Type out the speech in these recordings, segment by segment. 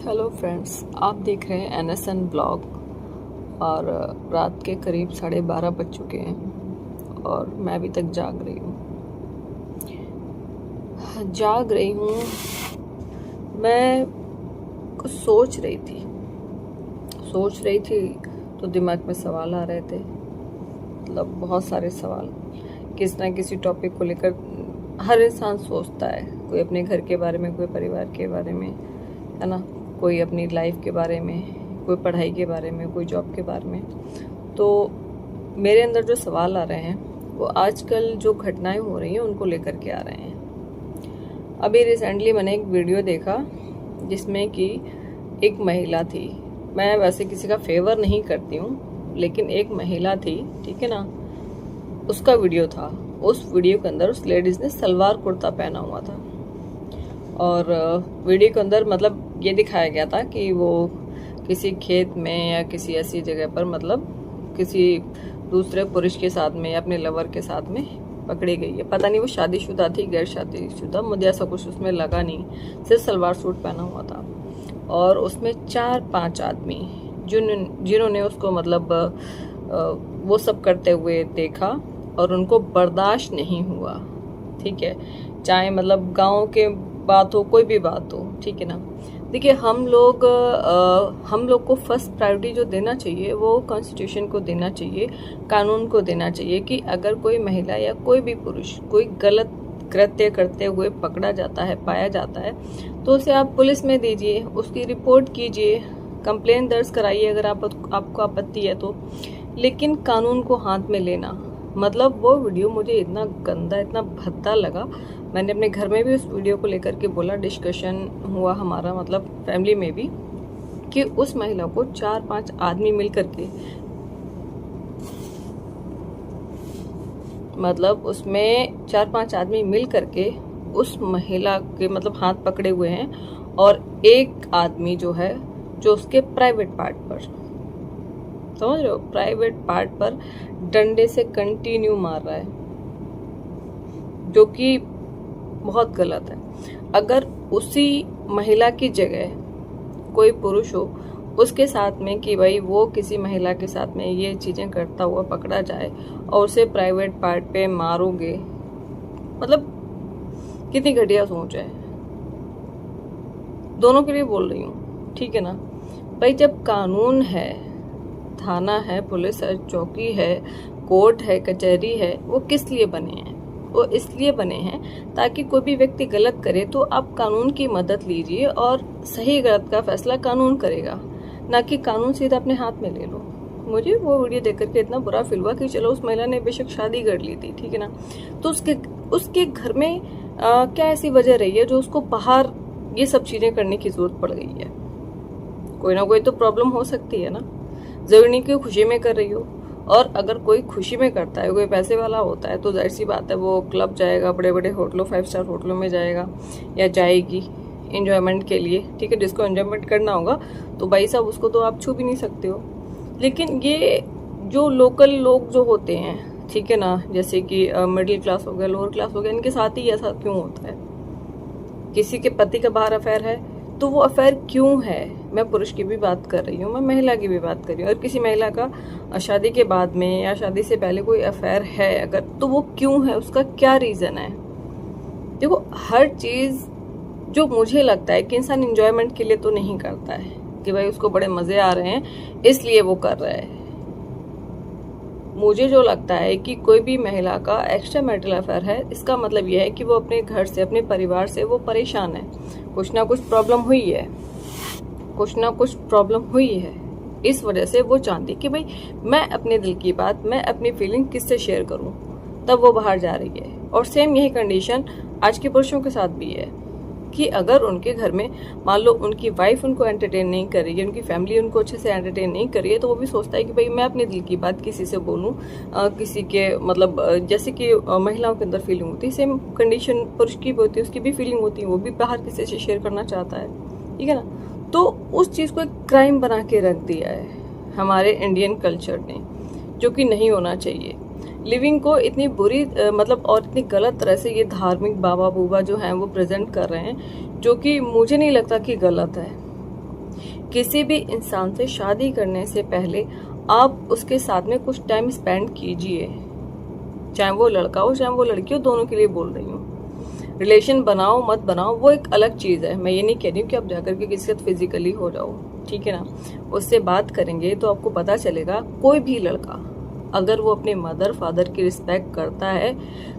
Hello friends, आप देख रहे हैं NSN ब्लॉग और रात के करीब 12:30 बज चुके हैं और मैं अभी तक जाग रही हूँ। मैं कुछ सोच रही थी तो दिमाग में सवाल आ रहे थे, मतलब बहुत सारे सवाल। किसी ना किसी टॉपिक को लेकर हर इंसान सोचता है, कोई अपने घर के बारे में, कोई परिवार के बारे में, है ना, कोई अपनी लाइफ के बारे में, कोई पढ़ाई के बारे में, कोई जॉब के बारे में। तो मेरे अंदर जो सवाल आ रहे हैं वो आजकल जो घटनाएं हो रही हैं उनको लेकर के आ रहे हैं। अभी रिसेंटली मैंने एक वीडियो देखा जिसमें कि एक महिला थी। मैं वैसे किसी का फेवर नहीं करती हूँ, लेकिन एक महिला थी, ठीक है ना, उसका वीडियो था। उस वीडियो के अंदर उस लेडीज ने सलवार कुर्ता पहना हुआ था और वीडियो के अंदर मतलब ये दिखाया गया था कि वो किसी खेत में या किसी ऐसी जगह पर, मतलब किसी दूसरे पुरुष के साथ में या अपने लवर के साथ में पकड़ी गई है। पता नहीं वो शादीशुदा थी, गैर शादीशुदा, मुझे ऐसा कुछ उसमें लगा नहीं, सिर्फ सलवार सूट पहना हुआ था। और उसमें 4-5 आदमी जिन्होंने उसको मतलब वो सब करते हुए देखा और उनको बर्दाश्त नहीं हुआ, ठीक है। चाहे मतलब गांव के बात हो, कोई भी बात हो, ठीक है ना। देखिए, हम लोग को फर्स्ट प्रायोरिटी जो देना चाहिए वो कॉन्स्टिट्यूशन को देना चाहिए, कानून को देना चाहिए कि अगर कोई महिला या कोई भी पुरुष कोई गलत कृत्य करते हुए पकड़ा जाता है, पाया जाता है, तो उसे आप पुलिस में दीजिए, उसकी रिपोर्ट कीजिए, कंप्लेंट दर्ज कराइए अगर आपको आपत्ति है तो। लेकिन कानून को हाथ में लेना, मतलब वो वीडियो मुझे इतना गंदा, इतना भद्दा लगा। मैंने अपने घर में भी उस वीडियो को लेकर के बोला, डिस्कशन हुआ हमारा, मतलब फैमिली में भी, कि उस महिला को 4-5 आदमी मिलकर के, मतलब उसमें 4-5 आदमी मिल करके उस महिला के मतलब हाथ पकड़े हुए हैं और एक आदमी जो है, जो उसके प्राइवेट पार्ट पर, समझ रहे हो, प्राइवेट पार्ट पर डंडे से कंटिन्यू मार रहा है, जो कि बहुत गलत है। अगर उसी महिला की जगह कोई पुरुष हो, उसके साथ में कि भाई वो किसी महिला के साथ में ये चीजें करता हुआ पकड़ा जाए और उसे प्राइवेट पार्ट पे मारोगे, मतलब कितनी घटिया सोच है। दोनों के लिए बोल रही हूँ, ठीक है ना भाई। जब कानून है, थाना है, पुलिस है, चौकी है, कोर्ट है, कचहरी है, वो किस लिए बने हैं? वो इसलिए बने हैं ताकि कोई भी व्यक्ति गलत करे तो आप कानून की मदद लीजिए और सही गलत का फैसला कानून करेगा, ना कि कानून सीधा अपने हाथ में ले लो। मुझे वो वीडियो देख करके इतना बुरा फील हुआ कि चलो, उस महिला ने बेशक शादी कर ली थी, ठीक है ना, तो उसके घर में क्या ऐसी वजह रही है जो उसको बाहर ये सब चीजें करने की जरूरत पड़ गई है? कोई ना कोई तो प्रॉब्लम हो सकती है ना। जरूरी नहीं कि खुशी में कर रही हो, और अगर कोई खुशी में करता है, कोई पैसे वाला होता है, तो जाहिर सी बात है वो क्लब जाएगा, बड़े बड़े होटलों, 5 स्टार होटलों में जाएगा या जाएगी एंजॉयमेंट के लिए, ठीक है। जिसको एंजॉयमेंट करना होगा तो भाई साहब उसको तो आप छू भी नहीं सकते हो। लेकिन ये जो लोकल लोग जो होते हैं, ठीक है ना, जैसे कि मिडिल क्लास हो गया, लोअर क्लास हो गया, इनके साथ ही ऐसा क्यों होता है? किसी के पति का बाहर अफेयर है तो वो अफेयर क्यों है? मैं पुरुष की भी बात कर रही हूँ, मैं महिला की भी बात कर रही हूँ। और किसी महिला का शादी के बाद में या शादी से पहले कोई अफेयर है अगर, तो वो क्यों है? उसका क्या रीजन है? देखो, हर चीज जो मुझे लगता है कि इंसान एंजॉयमेंट के लिए तो नहीं करता है कि भाई उसको बड़े मजे आ रहे हैं इसलिए वो कर रहा है। मुझे जो लगता है कि कोई भी महिला का एक्स्ट्रा मैरिटल अफेयर है, इसका मतलब यह है कि वो अपने घर से, अपने परिवार से वो परेशान है, कुछ ना कुछ प्रॉब्लम हुई है, इस वजह से वो चाहती कि भाई मैं अपने दिल की बात, मैं अपनी फीलिंग किससे शेयर करूं, तब वो बाहर जा रही है। और सेम यही कंडीशन आज के पुरुषों के साथ भी है कि अगर उनके घर में मान लो उनकी वाइफ उनको एंटरटेन नहीं कर रही है, उनकी फैमिली उनको अच्छे से एंटरटेन नहीं कर रही है, तो वो भी सोचता है कि भाई मैं अपने दिल की बात किसी से बोलूं, किसी के मतलब जैसे कि महिलाओं के अंदर फीलिंग होती है, सेम कंडीशन पुरुष की भी होती है, उसकी भी फीलिंग होती है, वो भी बाहर किसी से शेयर करना चाहता है, ठीक है ना। तो उस चीज को एक क्राइम बना के रख दिया है हमारे इंडियन कल्चर ने, जो कि नहीं होना चाहिए। लिविंग को इतनी बुरी मतलब और इतनी गलत तरह से ये धार्मिक बाबा बूबा जो हैं वो प्रेजेंट कर रहे हैं, जो कि मुझे नहीं लगता कि गलत है। किसी भी इंसान से शादी करने से पहले आप उसके साथ में कुछ टाइम स्पेंड कीजिए, चाहे वो लड़का हो चाहे वो लड़की हो, दोनों के लिए बोल रही हूँ। रिलेशन बनाओ मत बनाओ वो एक अलग चीज़ है, मैं ये नहीं कह रही हूँ कि आप जाकर के किसी के साथ फिजिकली हो जाओ, ठीक है ना। उससे बात करेंगे तो आपको पता चलेगा कोई भी लड़का अगर वो अपने मदर फादर की रिस्पेक्ट करता है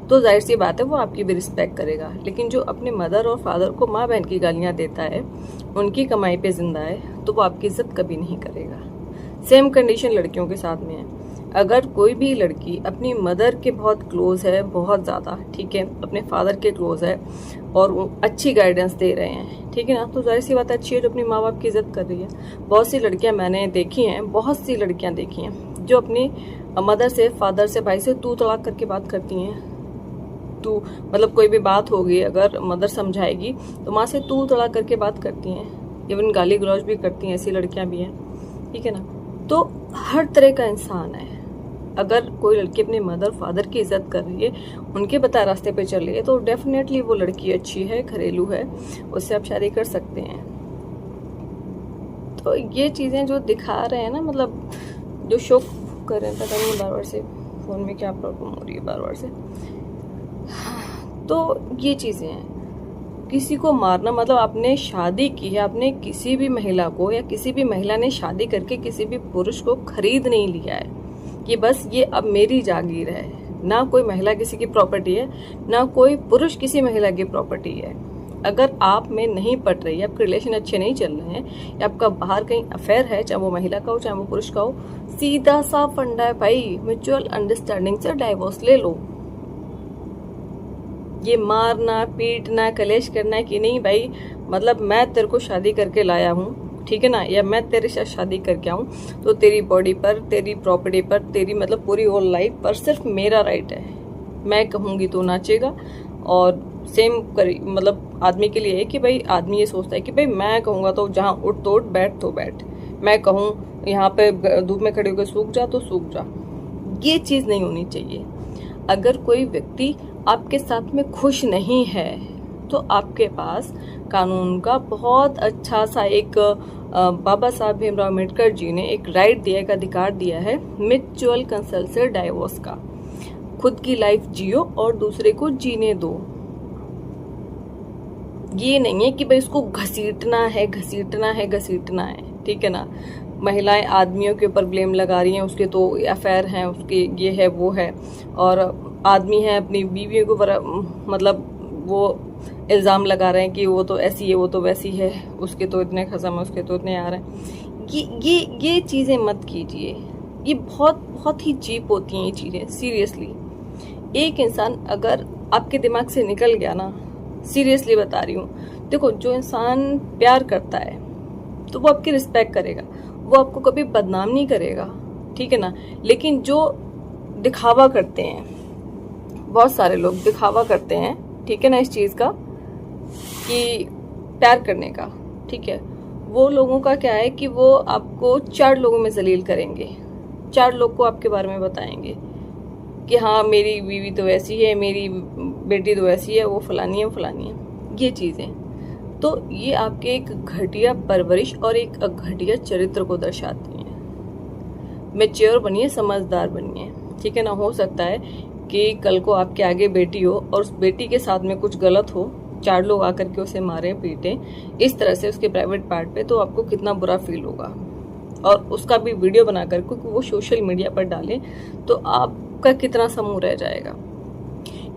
तो जाहिर सी बात है वो आपकी भी रिस्पेक्ट करेगा। लेकिन जो अपने मदर और फादर को माँ बहन की गालियाँ देता है, उनकी कमाई पे जिंदा है, तो वो आपकी इज्जत कभी नहीं करेगा। सेम कंडीशन लड़कियों के साथ में है। अगर कोई भी लड़की अपनी मदर के बहुत क्लोज है, बहुत ज़्यादा, ठीक है, अपने फादर के क्लोज है और वो अच्छी गाइडेंस दे रहे हैं, ठीक है ना, तो जाहिर सी बात अच्छी है जो अपनी माँ बाप की इज्जत कर रही है। बहुत सी लड़कियां मैंने देखी हैं, बहुत सी लड़कियां देखी हैं जो अपनी मदर से, फादर से, भाई से तू तड़ाक करके बात करती हैं। तू मतलब कोई भी बात होगी अगर मदर समझाएगी तो माँ से तू तड़ाक करके बात करती हैं, इवन गाली गलौज भी करती हैं, ऐसी लड़कियां भी हैं, ठीक है ना। तो हर तरह का इंसान है। अगर कोई लड़की अपने मदर फादर की इज्जत कर रही है, उनके बताए रास्ते पे चल रही है, तो डेफिनेटली वो लड़की अच्छी है, घरेलू है, उससे आप शादी कर सकते हैं। तो ये चीज़ें जो दिखा रहे हैं ना, मतलब जो शो कर रहे हैं, पता नहीं बार बार से फ़ोन में क्या प्रॉब्लम हो रही है बार बार से। तो ये चीज़ें हैं, किसी को मारना मतलब आपने शादी की है, आपने किसी भी महिला को या किसी भी महिला ने शादी करके किसी भी पुरुष को खरीद नहीं लिया है कि बस ये अब मेरी जागीर है। ना कोई महिला किसी की प्रॉपर्टी है, ना कोई पुरुष किसी महिला की प्रॉपर्टी है। अगर आप में नहीं पट रही है, आपके रिलेशन अच्छे नहीं चल रहे हैं, या आपका बाहर कहीं अफेयर है, चाहे वो महिला का हो चाहे वो पुरुष का हो, सीधा सा फंडा है भाई, म्यूचुअल अंडरस्टैंडिंग से डाइवोर्स ले लो। ये मारना पीटना कलेश करना है कि नहीं भाई, मतलब मैं तेरे को शादी करके लाया हूँ, ठीक है ना, या मैं तेरे साथ शादी करके आऊँ तो तेरी बॉडी पर, तेरी प्रॉपर्टी पर, तेरी मतलब पूरी होल लाइफ पर सिर्फ मेरा राइट है। मैं कहूँगी तो नाचेगा। और सेम मतलब आदमी के लिए है कि भाई आदमी ये सोचता है कि भाई मैं कहूँगा तो जहाँ उठ तो उठ, बैठ तो बैठ, मैं कहूँ यहाँ पे धूप में खड़े होकर सूख जा तो सूख जा। ये चीज़ नहीं होनी चाहिए। अगर कोई व्यक्ति आपके साथ में खुश नहीं है तो आपके पास कानून का बहुत अच्छा सा एक बाबा साहब भीमराव अम्बेडकर जी ने एक राइट दिया, एक अधिकार दिया है, म्यूचुअल कंसल्ट से डाइवोर्स का। खुद की लाइफ जियो और दूसरे को जीने दो। ये नहीं है कि भाई उसको घसीटना है, घसीटना है, घसीटना है, ठीक है ना। महिलाएं आदमियों के ऊपर ब्लेम लगा रही हैं, उसके तो अफेयर हैं, उसके ये है वो है, और आदमी है अपनी बीवियों के ऊपर मतलब वो इल्ज़ाम लगा रहे हैं कि वो तो ऐसी है, वो तो वैसी है, उसके तो इतने खसम है, उसके तो इतने आ रहे हैं। ये चीज़ें मत कीजिए। ये बहुत ही चीप होती हैं ये चीज़ें, सीरियसली। एक इंसान अगर आपके दिमाग से निकल गया ना, सीरियसली बता रही हूँ, देखो जो इंसान प्यार करता है तो वो आपकी रिस्पेक्ट करेगा, वो आपको कभी बदनाम नहीं करेगा, ठीक है ना। लेकिन जो दिखावा करते हैं, बहुत सारे लोग दिखावा करते हैं, ठीक है ना, इस चीज़ का कि प्यार करने का, ठीक है, वो लोगों का क्या है कि वो आपको 4 लोगों में जलील करेंगे, 4 लोग को आपके बारे में बताएंगे कि हाँ मेरी बीवी तो ऐसी है, मेरी बेटी तो ऐसी है, वो फलानी है, फलानी है, ये चीज़ें। तो ये आपके एक घटिया परवरिश और एक घटिया चरित्र को दर्शाती हैं। मैच्योर बनिए, समझदार बनिए, ठीक है ना। हो सकता है कि कल को आपके आगे बेटी हो और उस बेटी के साथ में कुछ गलत हो, 4 लोग आकर के उसे मारे पीटे इस तरह से उसके प्राइवेट पार्ट पे, तो आपको कितना बुरा फील होगा। और उसका भी वीडियो बनाकर क्योंकि वो सोशल मीडिया पर डालें तो आपका कितना समूह रह जाएगा।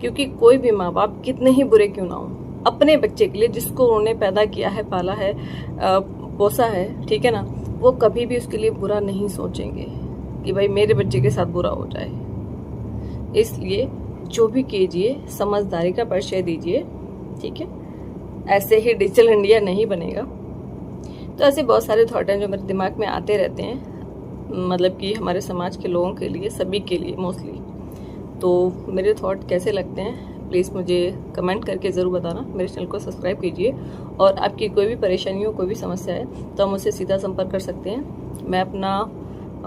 क्योंकि कोई भी माँ बाप कितने ही बुरे क्यों ना हो, अपने बच्चे के लिए जिसको उन्होंने पैदा किया है, पाला है, पोसा है, ठीक है ना, वो कभी भी उसके लिए बुरा नहीं सोचेंगे कि भाई मेरे बच्चे के साथ बुरा हो जाए। इसलिए जो भी कीजिए समझदारी का परिचय दीजिए, ठीक है। ऐसे ही डिजिटल इंडिया नहीं बनेगा। तो ऐसे बहुत सारे थॉट हैं जो मेरे दिमाग में आते रहते हैं, मतलब कि हमारे समाज के लोगों के लिए, सभी के लिए मोस्टली। तो मेरे थॉट कैसे लगते हैं प्लीज़ मुझे कमेंट करके ज़रूर बताना। मेरे चैनल को सब्सक्राइब कीजिए, और आपकी कोई भी परेशानी हो, कोई भी समस्या है तो हम मुझसे सीधा संपर्क कर सकते हैं। मैं अपना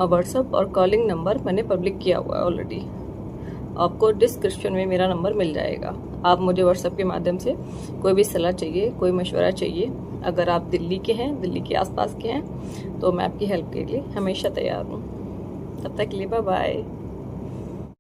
व्हाट्सअप और कॉलिंग नंबर मैंने पब्लिक किया हुआ है ऑलरेडी, आपको डिस्क्रिप्शन में मेरा नंबर मिल जाएगा। आप मुझे व्हाट्सएप के माध्यम से कोई भी सलाह चाहिए, कोई मशवरा चाहिए, अगर आप दिल्ली के हैं, दिल्ली के आसपास के हैं, तो मैं आपकी हेल्प के लिए हमेशा तैयार हूँ। तब तक के लिए बाय बाय।